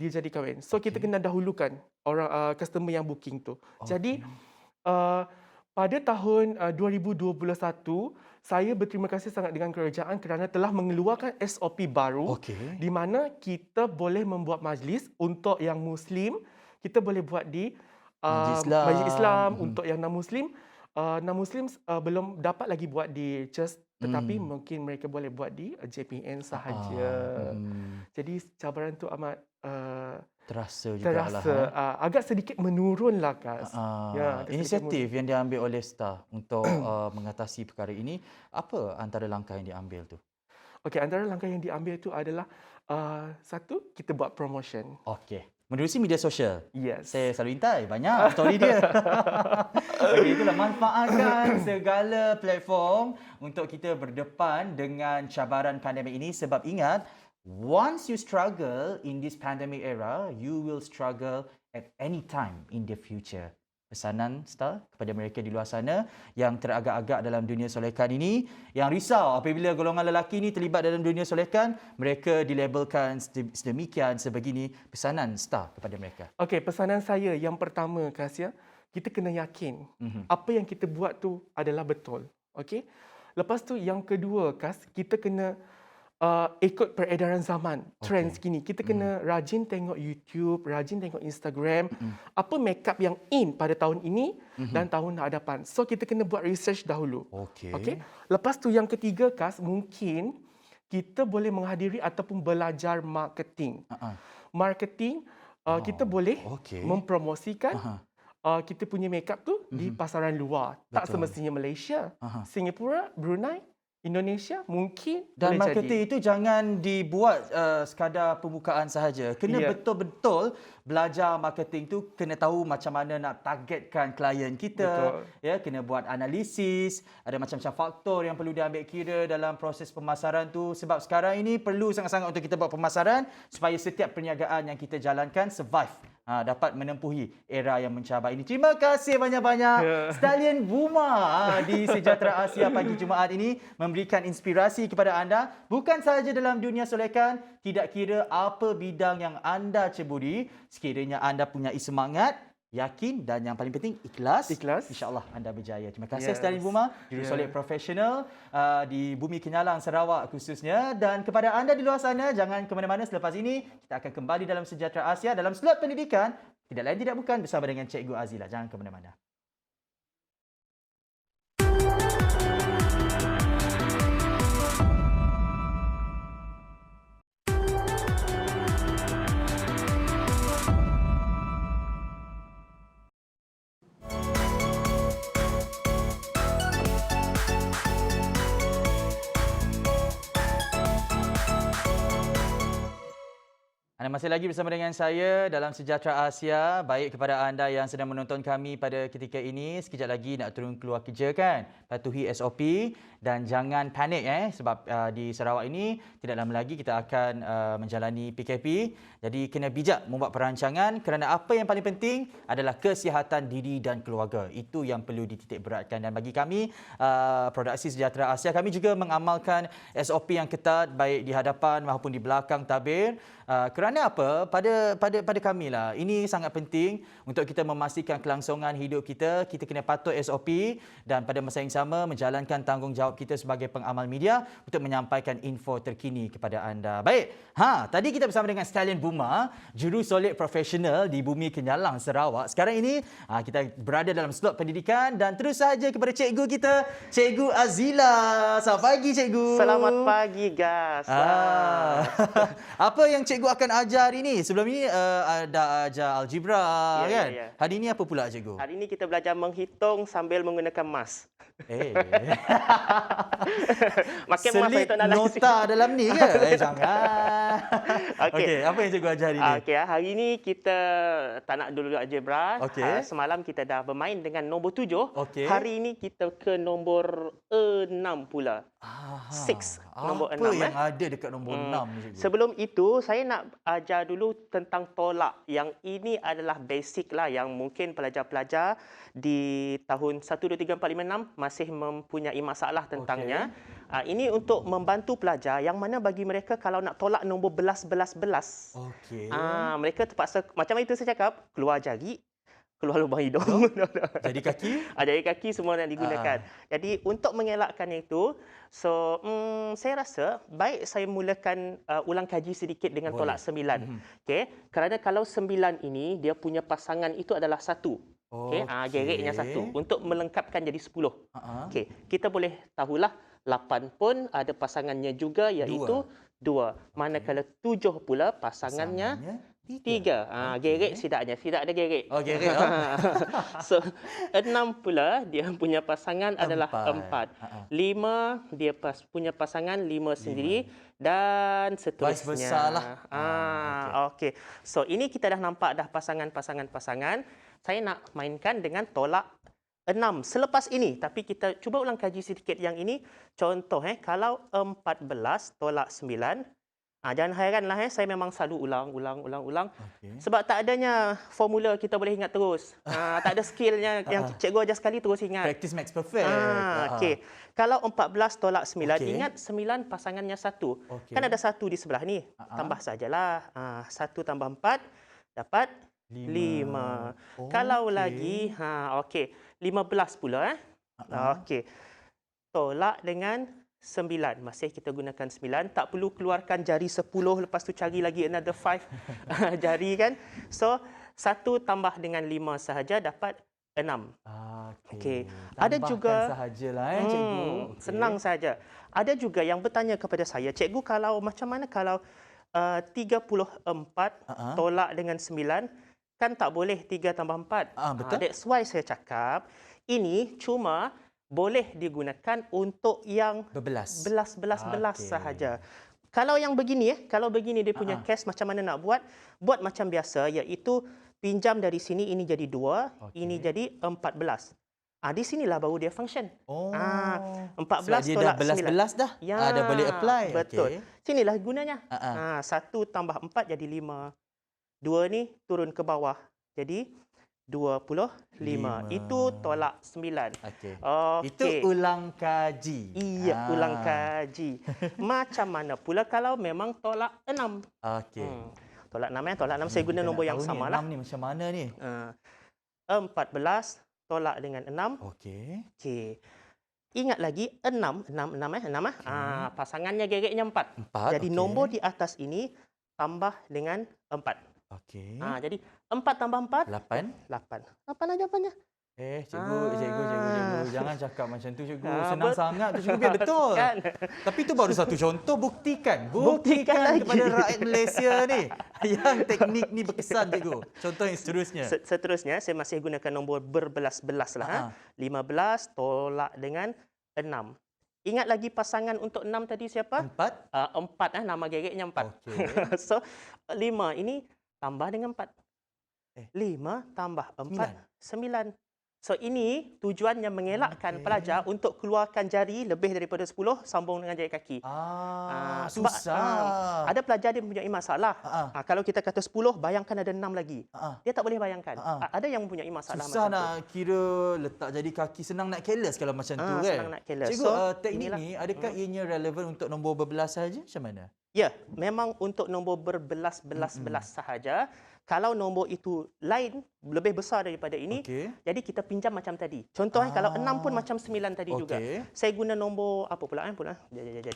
dia jadi kahwin. So kita kena dahulukan orang customer yang booking tu. Jadi pada tahun 2021 saya berterima kasih sangat dengan kerajaan kerana telah mengeluarkan SOP baru di mana kita boleh membuat majlis untuk yang Muslim, kita boleh buat di Majlis Islam. Untuk yang non-Muslim, non-Muslim belum dapat lagi buat di church, tetapi mungkin mereka boleh buat di JPN sahaja. Jadi cabaran tu amat terasa juga agak sedikit menurunlah, Kas. Inisiatif yang diambil oleh Star untuk mengatasi perkara ini, apa antara langkah yang diambil tu? Okey, antara langkah yang diambil itu adalah satu, kita buat promotion. Menerusi media sosial. Yes. Saya selalu intai banyak story dia. Itulah manfaatkan segala platform untuk kita berdepan dengan cabaran pandemik ini, sebab ingat, once you struggle in this pandemic era, you will struggle at any time in the future. Pesanan Star kepada mereka di luar sana yang teragak-agak dalam dunia solekan ini, yang risau apabila golongan lelaki ini terlibat dalam dunia solekan, mereka dilabelkan sedemikian sebegini. Pesanan Star kepada mereka. Okey, pesanan saya yang pertama, Kasya, kita kena yakin apa yang kita buat tu adalah betul. Okey. Lepas tu yang kedua, Kas, kita kena ikut peredaran zaman, trends kini. Kita kena rajin tengok YouTube, rajin tengok Instagram, apa makeup yang in pada tahun ini dan tahun hadapan. So kita kena buat research dahulu. Okey. Lepas tu yang ketiga, Kas, mungkin kita boleh menghadiri ataupun belajar marketing. Marketing kita boleh mempromosikan kita punya makeup tu di pasaran luar. Tak semestinya Malaysia, Singapura, Brunei, Indonesia mungkin. Dan marketing itu jangan dibuat sekadar pembukaan sahaja. Kena betul-betul belajar marketing tu, kena tahu macam mana nak targetkan klien kita. Kena buat analisis, ada macam-macam faktor yang perlu diambil kira dalam proses pemasaran tu, sebab sekarang ini perlu sangat-sangat untuk kita buat pemasaran supaya setiap perniagaan yang kita jalankan survive, dapat menempuhi era yang mencabar ini. Terima kasih banyak-banyak Stallion Buma di Sejahtera Asia pagi Jumaat ini, memberikan inspirasi kepada anda bukan sahaja dalam dunia solekan, tidak kira apa bidang yang anda ceburi, sekiranya anda punya semangat, yakin dan yang paling penting ikhlas. InsyaAllah anda berjaya. Terima kasih Stallion Buma, jurusolek profesional di Bumi Kenyalang, Sarawak khususnya. Dan kepada anda di luar sana, jangan ke mana-mana. Selepas ini kita akan kembali dalam Sejahtera Asia dalam slot pendidikan, tidak lain tidak bukan bersama dengan Cikgu Azila. Jangan ke mana-mana. Anda masih lagi bersama dengan saya dalam Sejahtera Asia. Baik kepada anda yang sedang menonton kami pada ketika ini, sekejap lagi nak turun keluar kerja kan? Patuhi SOP dan jangan panik sebab di Sarawak ini tidak lama lagi kita akan menjalani PKP. Jadi kena bijak membuat perancangan kerana apa yang paling penting adalah kesihatan diri dan keluarga. Itu yang perlu dititik beratkan, dan bagi kami Produksi Sejahtera Asia, kami juga mengamalkan SOP yang ketat baik di hadapan maupun di belakang tabir. Kerana apa? Pada kami lah, ini sangat penting untuk kita memastikan kelangsungan hidup kita. Kita kena patuh SOP dan pada masa yang sama menjalankan tanggungjawab kita sebagai pengamal media untuk menyampaikan info terkini kepada anda. Baik, tadi kita bersama dengan Stallion Buma, juru solid profesional di Bumi Kenyalang, Sarawak. Sekarang ini kita berada dalam slot pendidikan dan terus saja kepada cikgu kita, Cikgu Azila. Selamat pagi, Cikgu. Selamat pagi, Gas. Apa yang cikgu akan ajar hari ini? Sebelum ini ada ajar algebra, kan? Ya. Hari ini apa pula, cikgu? Hari ini kita belajar menghitung sambil menggunakan mas. Makin mas Selit itu nak nota dalam ni ke? Jangan. Okey, apa yang cikgu ajar hari ini? Hari ini kita tak nak dulu algebra. Okey. Semalam kita dah bermain dengan nombor 7. Okey. Hari ini kita ke nombor 6 pula. 6, nombor 6. Apa yang ada dekat nombor 6 ni, cikgu? Sebelum itu, saya nak ajar dulu tentang tolak. Yang ini adalah basic lah yang mungkin pelajar-pelajar di tahun 1, 2, 3, 4, 5, 6 masih mempunyai masalah tentangnya. Ini untuk membantu pelajar yang mana bagi mereka kalau nak tolak nombor belas. Okey. Mereka terpaksa, macam itu saya cakap, keluar jari, keluar lubang hidung. Jadi kaki? Jari kaki semua yang digunakan. Jadi untuk mengelakkan itu, saya rasa baik saya mulakan ulang kaji sedikit dengan tolak 9. Okey, kerana kalau 9 ini dia punya pasangan itu adalah 1. Okey, gereknya 1 untuk melengkapkan jadi 10. Okey, kita boleh tahulah 8 pun ada pasangannya juga iaitu 2. Manakala 7 pula pasangannya 3. Gerek tidak ada gerek. Oh, gerek. So 6 pula dia punya pasangan adalah 4. 5 dia punya pasangan 5 sendiri dan seterusnya. Vice versa lah. Okey. So ini kita dah nampak dah pasangan. Saya nak mainkan dengan tolak 6 selepas ini, tapi kita cuba ulang kaji sedikit yang ini. Contoh kalau 14 tolak 9. Jangan heranlah saya memang selalu ulang. Sebab tak adanya formula kita boleh ingat terus. Tak ada skillnya yang cikgu ajar sekali terus ingat. Practice makes perfect. Okey. Kalau 14 tolak 9, ingat 9 pasangannya 1. Kan ada 1 di sebelah ni. Tambah sajalah. 1 tambah 4 dapat 5. Kalau lagi, 15 pula. Okey. Tolak dengan 9. Masih kita gunakan 9. Tak perlu keluarkan jari 10, lepas tu cari lagi another 5 jari kan. So, 1 tambah dengan 5 sahaja dapat 6. Okey. Ada juga sahajalah cikgu. Senang saja. Ada juga yang bertanya kepada saya, cikgu kalau macam mana kalau 34 tolak dengan 9, kan tak boleh 3 tambah 4. Betul. That's why saya cakap ini cuma boleh digunakan untuk yang belas sahaja. Kalau yang begini kalau begini dia punya case macam mana nak buat? Buat macam biasa, iaitu pinjam dari sini, ini jadi 2, ini jadi 14. Di sinilah baru dia function. 14 dia tolak dah 9. belas dah. Dah boleh apply. Betul. Sinilah gunanya. 1 tambah 4 jadi 5. 2 ni turun ke bawah. Jadi 25. Itu tolak 9. Itu ulang kaji. Iya, ulang kaji. Macam mana pula kalau memang tolak 6? Tolak 6 tolak 6 saya guna nombor yang sama lah. 6 ni macam mana ni? 14 tolak dengan 6. Okey. Ingat lagi 6. Pasangannya gereknya 4. Jadi nombor di atas ini tambah dengan 4. Jadi 4 tambah 4? 8 lah jawapannya. Cikgu. Jangan cakap macam tu, cikgu. Senang sangat tu, cikgu. Biar betul. Kan? Tapi itu baru satu contoh. Buktikan kepada rakyat Malaysia ni. Yang teknik ni berkesan, cikgu. Contoh yang seterusnya. Seterusnya, saya masih gunakan nombor berbelas-belas lah. 15 tolak dengan 6. Ingat lagi pasangan untuk 6 tadi siapa? 4. 4 nama gereknya 4. Okey. So 5 ini tambah dengan 4. Eh. 5 tambah 4, 9. So ini tujuannya mengelakkan pelajar untuk keluarkan jari lebih daripada 10 sambung dengan jari kaki. Sebab, Susah. ada pelajar dia mempunyai masalah. Kalau kita kata 10, bayangkan ada 6 lagi. Dia tak boleh bayangkan. Ada yang mempunyai masalah Susah macam nak kira letak jadi kaki, senang nak careless kalau macam tu kan. senang nak careless. Cikgu, teknik ni adakah ianya relevan untuk nombor berbelas saja macam mana? Ya, memang untuk nombor berbelas-belas sahaja. Kalau nombor itu lain, lebih besar daripada ini, jadi kita pinjam macam tadi. Contohnya kalau 6 pun macam 9 tadi juga. Saya guna nombor apa pula?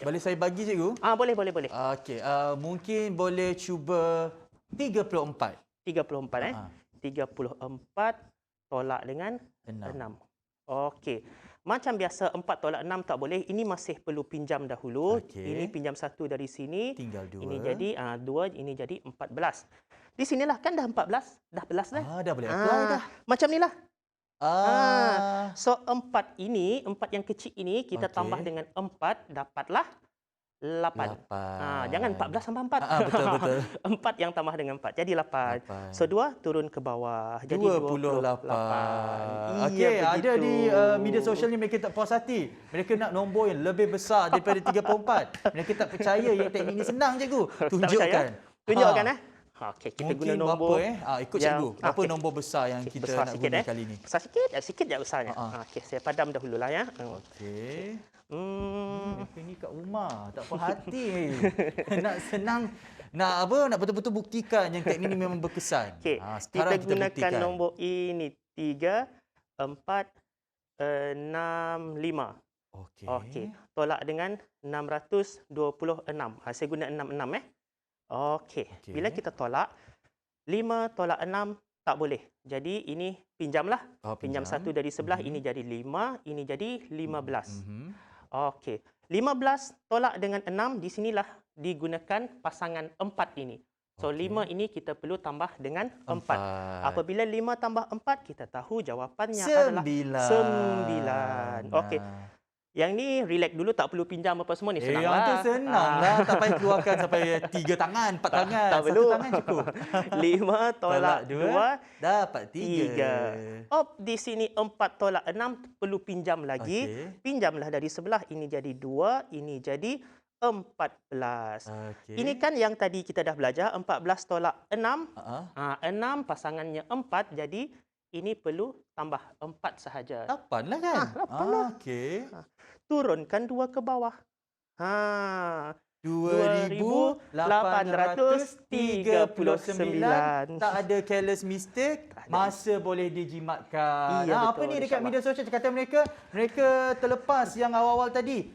Boleh saya bagi cikgu? Boleh. Okey, mungkin boleh cuba 34. 34 34 tolak dengan 6. Okey. Macam biasa 4 tolak 6 tak boleh. Ini masih perlu pinjam dahulu. Ini pinjam 1 dari sini. Tinggal 2. Ini jadi 2, ini jadi 14. Di sinilah kan dah 14, dah belas dah. Dah boleh apply dah. Macam inilah. So 4 ini, 4 yang kecil ini kita tambah dengan 4 dapatlah 8. Jangan 14 tambah 4. Betul. 4 yang tambah dengan 4 jadi 8. So 2 turun ke bawah jadi 28. Okey, ada di media sosial ni mereka tak puas hati. Mereka nak nombor yang lebih besar daripada 34. Mereka tak percaya yang teknik ni senang cikgu. Tunjukkan. Tunjukkan Okey, kita mungkin guna nombor ikut cikgu. Berapa nombor besar yang kita besar nak sikit, guna kali ni? Besar sikit je besarnya. Okey, saya padam dahululah ya. Okey. Mereka ni kat rumah tak puas hati. Nak senang, nak betul-betul buktikan yang teknik ni memang berkesan. Okey, Sekarang kita gunakan nombor ini 3, 4, 6, 5. Okey. Tolak dengan 626. Saya guna 66 Okey. Bila kita tolak 5 tolak 6 tak boleh. Jadi ini pinjamlah. Pinjam 1 dari sebelah, ini jadi 5, ini jadi 15. Okey. 15 tolak dengan 6 di sinilah digunakan pasangan 4 ini. So 5 ini kita perlu tambah dengan 4. Apabila 5 tambah 4 kita tahu jawapannya adalah 9. Okey. Yang ni relax dulu, tak perlu pinjam apa semua ni, senanglah. Yang tu senanglah, tak payah keluarkan sampai 3 tangan, 4 tangan. Tak perlu. 1 tangan cukup. 5 tolak 2 dapat 3. Di sini 4 tolak 6 perlu pinjam lagi. Pinjamlah dari sebelah, ini jadi 2, ini jadi 14. Ini kan yang tadi kita dah belajar, 14 tolak 6. 6 pasangannya 4, jadi ini perlu tambah 4 sahaja. 8 lah kan? 8 lah. Okey. Turunkan 2 ke bawah. 2,839. Tak ada careless mistake. Masa boleh dijimatkan. Apa ni dekat media sosial kata mereka terlepas yang awal-awal tadi.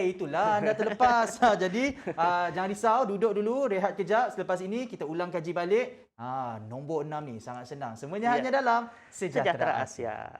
Itulah anda terlepas. Jadi jangan risau, duduk dulu, rehat kejap. Selepas ini kita ulang kaji balik. Nombor 6 ni sangat senang. Semuanya hanya dalam Sejahtera Asia.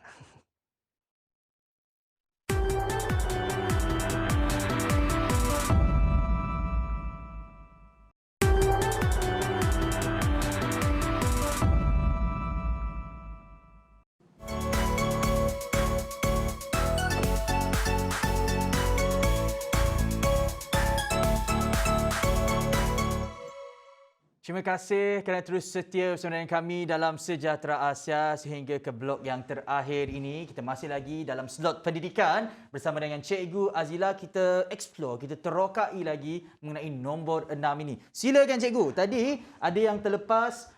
Terima kasih kerana terus setia bersama dengan kami dalam Sejahtera Asia sehingga ke blok yang terakhir ini. Kita masih lagi dalam slot pendidikan bersama dengan Cikgu Azila. Kita explore, kita terokai lagi mengenai nombor 6 ini. Silakan Cikgu. Tadi ada yang terlepas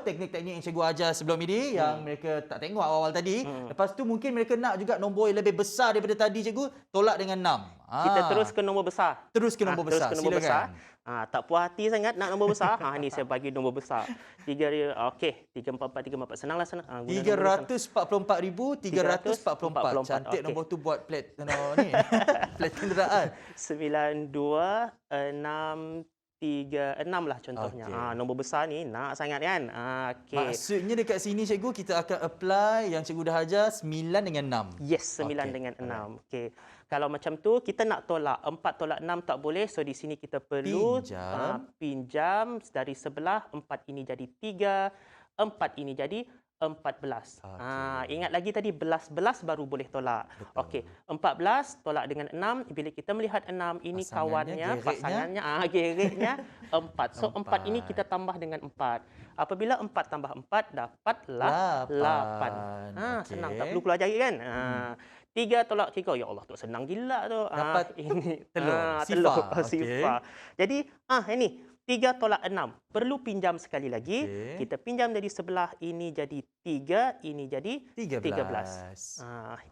teknik-teknik yang cikgu ajar sebelum ini yang mereka tak tengok awal-awal tadi. Lepas tu mungkin mereka nak juga nombor yang lebih besar daripada tadi cikgu, tolak dengan 6. Kita terus ke nombor besar. Silakan. Tak puas hati sangat nak nombor besar. Ni saya bagi nombor besar. 344. Senanglah. 344,344. Cantik nombor tu buat plate ni. Plate kenderaan. 92,636 lah contohnya. Nombor besar ni nak sangat kan. Maksudnya dekat sini cikgu kita akan apply yang cikgu dah ajar 9 dengan 6. Yes, 9 dengan 6. Okey. Kalau macam tu kita nak tolak 4 tolak 6 tak boleh. So di sini kita perlu pinjam dari sebelah. 4 ini jadi 3, 4 ini jadi 14. Okey. Ingat lagi tadi belas-belas baru boleh tolak. Betul. Okey, 14 tolak dengan 6. Bila kita melihat 6 ini Pasangannya, kawannya, gereknya? pasangannya, gereknya 4. So 4 ini 4. kita tambah dengan 4. Apabila 4 tambah 4 dapatlah 8. Senang, tak Okey. perlu keluar jari kan? 3 tolak 3. Ya Allah, tu senang gila tu. Dapat Ini telur. telur. Sifar. Okey. Sifar. Jadi, ini 3 tolak 6. Perlu pinjam sekali lagi. Okey. Kita pinjam dari sebelah, ini jadi 3, ini jadi 13. 13.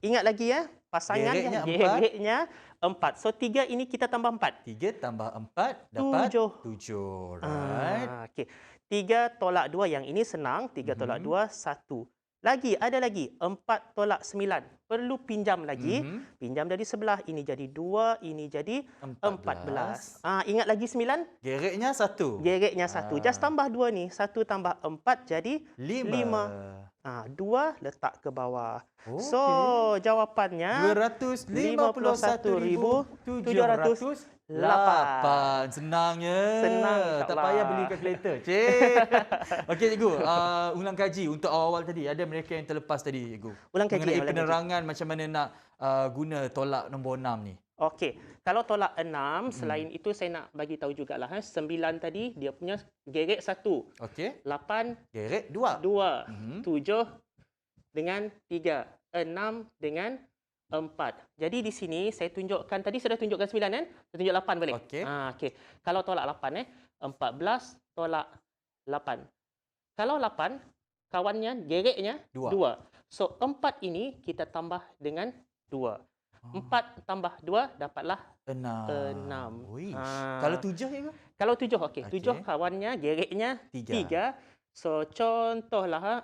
Ingat lagi ya, pasangan Gereknya yang 4. gereknya 4. So 3 ini kita tambah 4. 3 tambah 4 dapat 7. 7. Right. Okey. 3 tolak 2, yang ini senang. 3 tolak 2, 1. Lagi, ada lagi. 4 tolak 9. Perlu pinjam lagi. Pinjam dari sebelah. Ini jadi 2, ini jadi 14. Ingat lagi 9? Gereknya 1. Gereknya 1. Just tambah 2 ni. 1 tambah 4 jadi 5. 2 letak ke bawah. Okey. So, jawapannya 251,708. Senangnya. Senang, Tak insyaAllah. payah beli kalkulator. Cik. Okey, cikgu. Ulang kaji untuk awal-awal tadi. Ada mereka yang terlepas tadi, cikgu. Ulang kaji, Mengenai ulang kaji. penerangan macam mana nak guna tolak nombor 6 ni. Okey, kalau tolak 6, selain itu saya nak bagi tahu jugalah. 9 tadi, dia punya gerek 1. Okey. 8, Gerek 2. 2. 7 dengan 3. 6 dengan 4. Jadi di sini saya tunjukkan, tadi sudah tunjukkan 9 kan? Saya tunjuk 8 boleh? Okey. Okey. Kalau tolak 8 14 tolak 8. Kalau 8, kawannya, gereknya 2. So 4 ini kita tambah dengan 2. 4 tambah 2 dapatlah 6. Wish. Kalau 7, cikgu? Kalau 7, okey. Okey. 7 kawannya, gereknya 3. So contohlah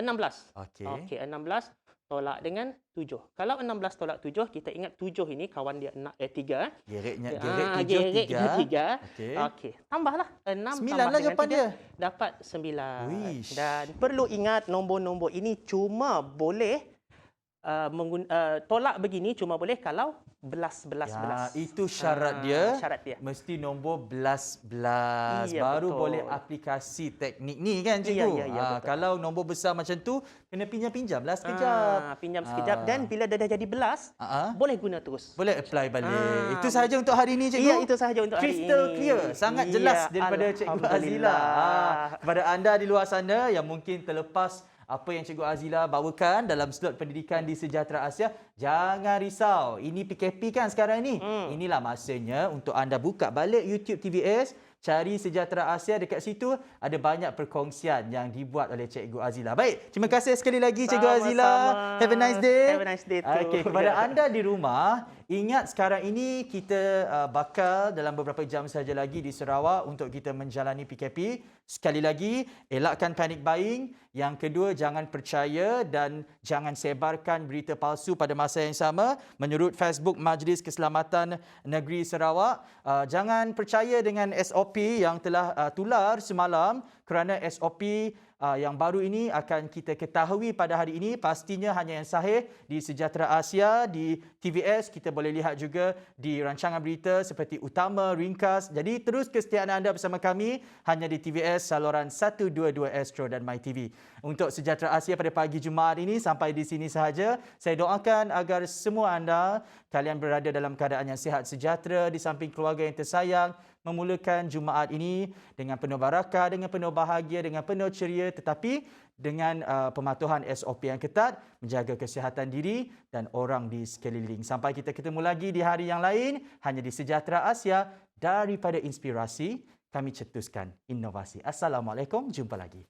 16. Okey. Okey, 16 tolak dengan 7. Kalau 16 tolak 7, kita ingat 7 ini kawan dia 3. Gereknya Gerek 7, 3. 3. Okey. Okey. Tambahlah 6 9 tambah lah dengan jawapan 3 dia. dapat 9. Wish. Dan perlu ingat nombor-nombor ini cuma boleh tolak begini cuma boleh kalau belas. Itu syarat dia. Syarat dia. Mesti nombor belas-belas. Iya, Baru betul. boleh aplikasi teknik ni kan, cikgu? Betul. Kalau nombor besar macam tu, kena pinjam-pinjamlah sekejap. Pinjam sekejap. Dan bila dah jadi belas, boleh guna terus. Boleh apply balik. Itu sahaja untuk hari ini, cikgu. Ya, itu sahaja untuk hari ini. Crystal clear. Sangat jelas daripada Cikgu Azila. Kepada anda di luar sana yang mungkin terlepas apa yang Cikgu Azila bawakan dalam slot pendidikan di Sejahtera Asia, jangan risau. Ini PKP kan sekarang ni. Inilah masanya untuk anda buka balik YouTube TVS, cari Sejahtera Asia, dekat situ ada banyak perkongsian yang dibuat oleh Cikgu Azila. Baik, terima kasih sekali lagi Cikgu Azila. Have a nice day. Have a nice day too. Okey, kepada anda di rumah, ingat sekarang ini kita bakal dalam beberapa jam saja lagi di Sarawak untuk kita menjalani PKP. Sekali lagi, elakkan panic buying. Yang kedua, jangan percaya dan jangan sebarkan berita palsu pada masa yang sama. Menurut Facebook Majlis Keselamatan Negeri Sarawak, jangan percaya dengan SOP yang telah tular semalam, kerana SOP yang baru ini akan kita ketahui pada hari ini. Pastinya hanya yang sahih di Sejahtera Asia, di TVS. Kita boleh lihat juga di rancangan berita seperti Utama, Ringkas. Jadi terus kesetiaan anda bersama kami hanya di TVS saluran 122 Astro dan MyTV. Untuk Sejahtera Asia pada pagi Jumaat ini sampai di sini sahaja. Saya doakan agar semua anda, kalian berada dalam keadaan yang sihat sejahtera di samping keluarga yang tersayang, memulakan Jumaat ini dengan penuh barakah, dengan penuh bahagia, dengan penuh ceria, tetapi dengan pematuhan SOP yang ketat, menjaga kesihatan diri dan orang di sekeliling. Sampai kita ketemu lagi di hari yang lain, hanya di Sejahtera Asia. Daripada inspirasi, kami cetuskan inovasi. Assalamualaikum, jumpa lagi.